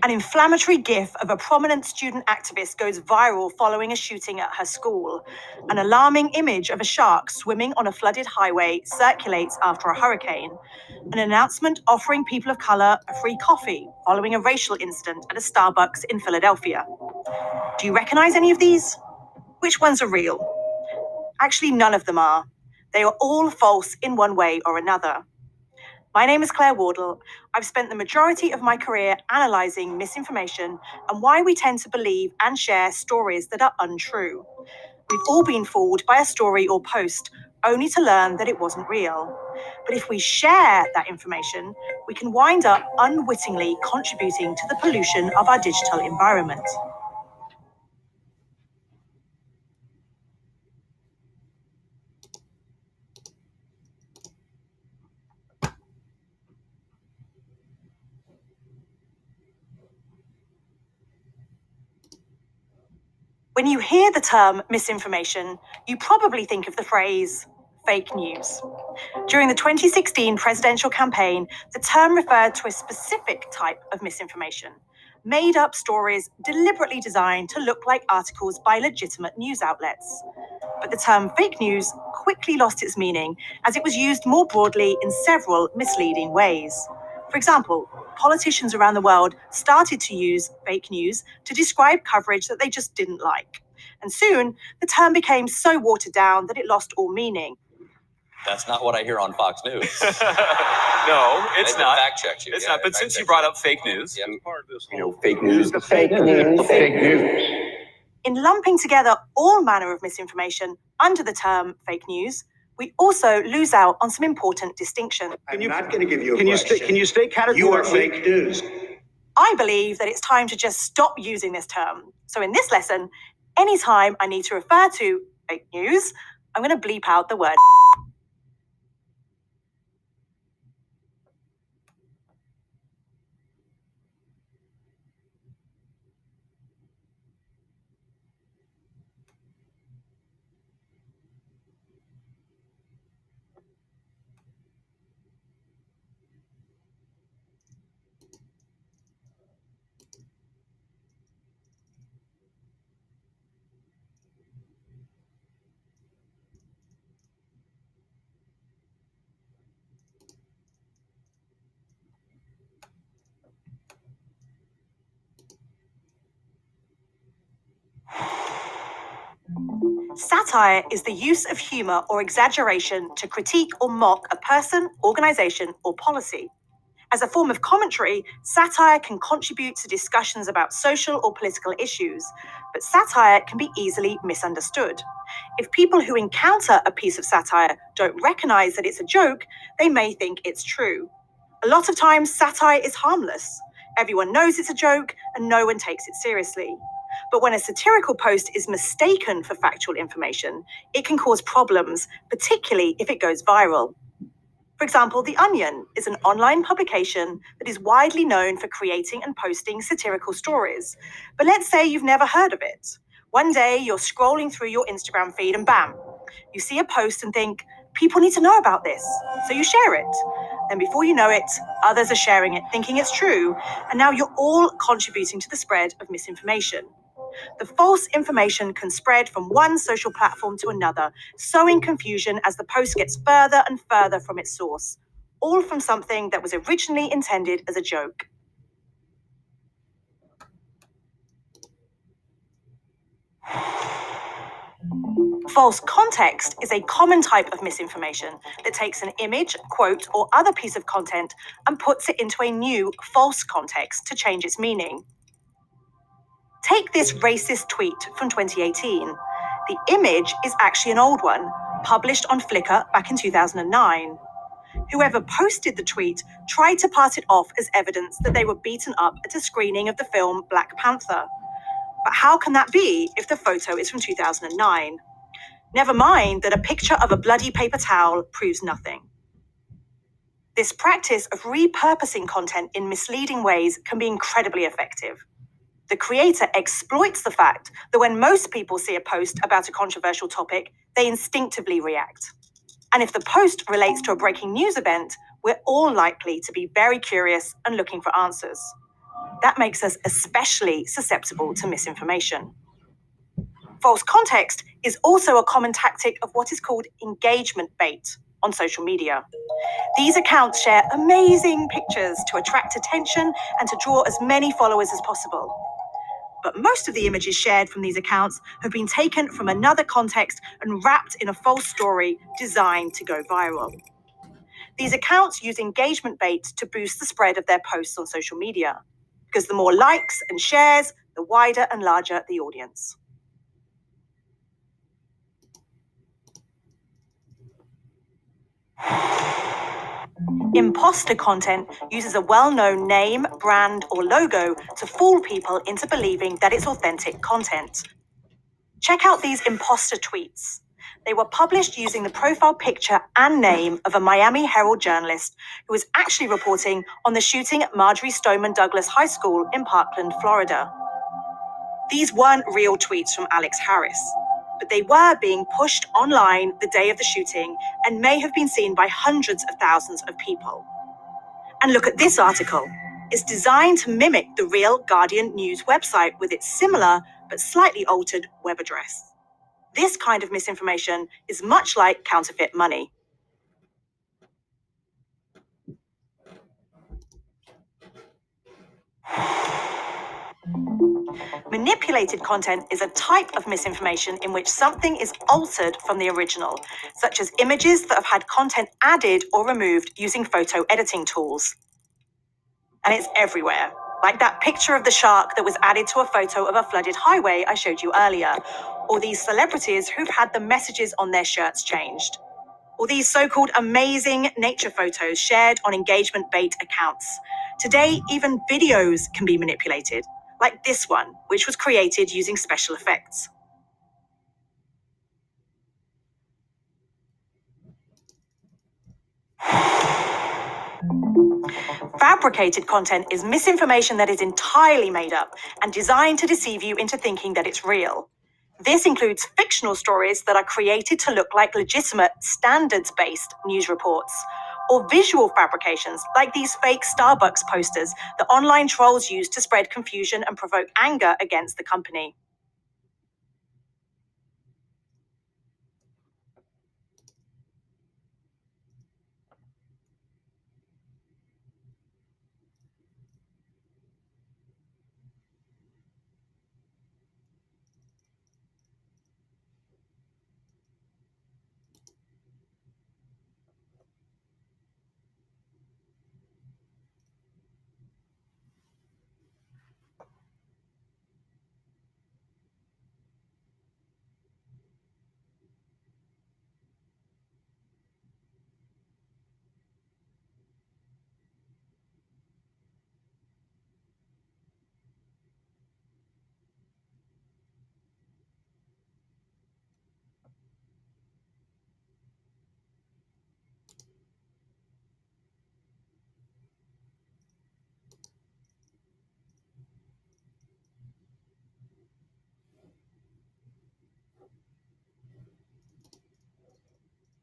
An inflammatory GIF of a prominent student activist goes viral following a shooting at her school. An alarming image of a shark swimming on a flooded highway circulates after a hurricane. An announcement offering people of color a free coffee following a racial incident at a Starbucks in Philadelphia. Do you recognize any of these? Which ones are real? Actually, none of them are. They are all false in one way or another. My name is Claire Wardle. I've spent the majority of my career analysing misinformation and why we tend to believe and share stories that are untrue. We've all been fooled by a story or post, only to learn that it wasn't real. But if we share that information, we can wind up unwittingly contributing to the pollution of our digital environment. When you hear the term misinformation, you probably think of the phrase fake news. During the 2016 presidential campaign, the term referred to a specific type of misinformation, made-up stories deliberately designed to look like articles by legitimate news outlets. But the term fake news quickly lost its meaning as it was used more broadly in several misleading ways. For example, politicians around the world started to use fake news to describe coverage that they just didn't like. And soon, the term became so watered down that it lost all meaning. That's not what I hear on Fox News. No, it's not. Fact checked you. It's not. But since you brought up fake news, part of this fake news, fake news. In lumping together all manner of misinformation under the term fake news, we also lose out on some important distinctions. I'm not going to give you a question. Can you state categorically? You are fake news. I believe that it's time to just stop using this term. So in this lesson, anytime I need to refer to fake news, I'm going to bleep out the word. Satire is the use of humor or exaggeration to critique or mock a person, organization, or policy. As a form of commentary, satire can contribute to discussions about social or political issues, but satire can be easily misunderstood. If people who encounter a piece of satire don't recognize that it's a joke, they may think it's true. A lot of times, satire is harmless. Everyone knows it's a joke, and no one takes it seriously. But when a satirical post is mistaken for factual information, it can cause problems, particularly if it goes viral. For example, The Onion is an online publication that is widely known for creating and posting satirical stories. But let's say you've never heard of it. One day, you're scrolling through your Instagram feed and bam, you see a post and think, people need to know about this. So you share it. Then before you know it, others are sharing it, thinking it's true. And now you're all contributing to the spread of misinformation. The false information can spread from one social platform to another, sowing confusion as the post gets further and further from its source, all from something that was originally intended as a joke. False context is a common type of misinformation that takes an image, quote, or other piece of content and puts it into a new false context to change its meaning. Take this racist tweet from 2018. The image is actually an old one, published on Flickr back in 2009. Whoever posted the tweet tried to pass it off as evidence that they were beaten up at a screening of the film Black Panther. But how can that be if the photo is from 2009? Never mind that a picture of a bloody paper towel proves nothing. This practice of repurposing content in misleading ways can be incredibly effective. The creator exploits the fact that when most people see a post about a controversial topic, they instinctively react. And if the post relates to a breaking news event, we're all likely to be very curious and looking for answers. That makes us especially susceptible to misinformation. False context is also a common tactic of what is called engagement bait on social media. These accounts share amazing pictures to attract attention and to draw as many followers as possible. But most of the images shared from these accounts have been taken from another context and wrapped in a false story designed to go viral. These accounts use engagement bait to boost the spread of their posts on social media, because the more likes and shares, the wider and larger the audience. Imposter content uses a well-known name, brand, or logo to fool people into believing that it's authentic content. Check out these imposter tweets. They were published using the profile picture and name of a Miami Herald journalist who was actually reporting on the shooting at Marjory Stoneman Douglas High School in Parkland, Florida. These weren't real tweets from Alex Harris, but they were being pushed online the day of the shooting and may have been seen by hundreds of thousands of people. And look at this article. It's designed to mimic the real Guardian news website with its similar but slightly altered web address. This kind of misinformation is much like counterfeit money. Manipulated content is a type of misinformation in which something is altered from the original, such as images that have had content added or removed using photo editing tools. And it's everywhere, like that picture of the shark that was added to a photo of a flooded highway I showed you earlier, or these celebrities who've had the messages on their shirts changed, or these so-called amazing nature photos shared on engagement bait accounts. Today, even videos can be manipulated, like this one, which was created using special effects. Fabricated content is misinformation that is entirely made up and designed to deceive you into thinking that it's real. This includes fictional stories that are created to look like legitimate, standards-based news reports, or visual fabrications like these fake Starbucks posters that online trolls use to spread confusion and provoke anger against the company.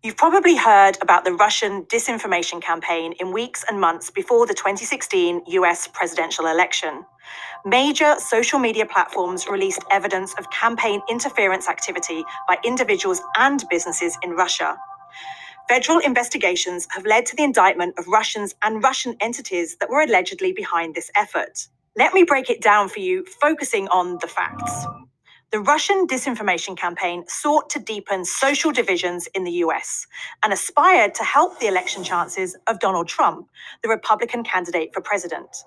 You've probably heard about the Russian disinformation campaign in weeks and months before the 2016 US presidential election. Major social media platforms released evidence of campaign interference activity by individuals and businesses in Russia. Federal investigations have led to the indictment of Russians and Russian entities that were allegedly behind this effort. Let me break it down for you, focusing on the facts. The Russian disinformation campaign sought to deepen social divisions in the US and aspired to help the election chances of Donald Trump, the Republican candidate for president.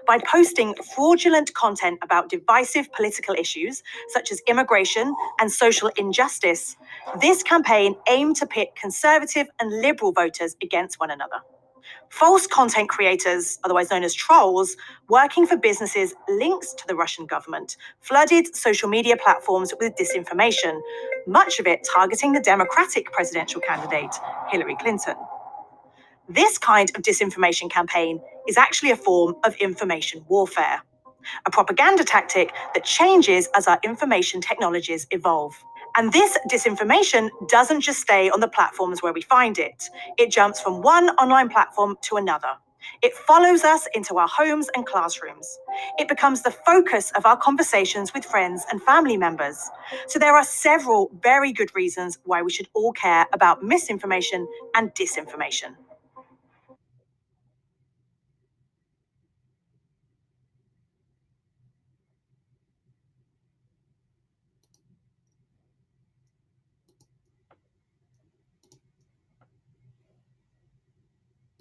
By posting fraudulent content about divisive political issues, such as immigration and social injustice, this campaign aimed to pit conservative and liberal voters against one another. False content creators, otherwise known as trolls, working for businesses linked to the Russian government, flooded social media platforms with disinformation, much of it targeting the Democratic presidential candidate, Hillary Clinton. This kind of disinformation campaign is actually a form of information warfare, a propaganda tactic that changes as our information technologies evolve. And this disinformation doesn't just stay on the platforms where we find it. It jumps from one online platform to another. It follows us into our homes and classrooms. It becomes the focus of our conversations with friends and family members. So there are several very good reasons why we should all care about misinformation and disinformation.